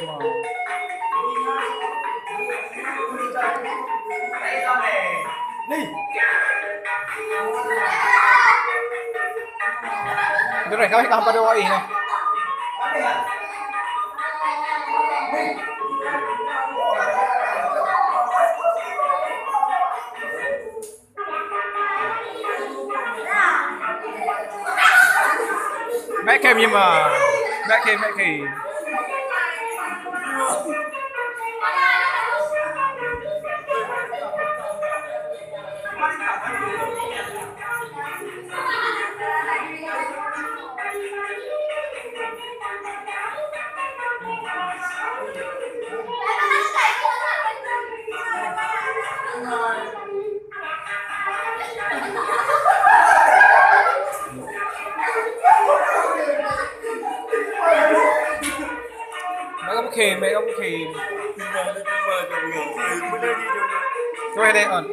mà. Đi. Được rồi, kami kampadoin na. Mẹ kèm nhưng mà mẹ kèm. Mẹ không kèm. Go ahead, on.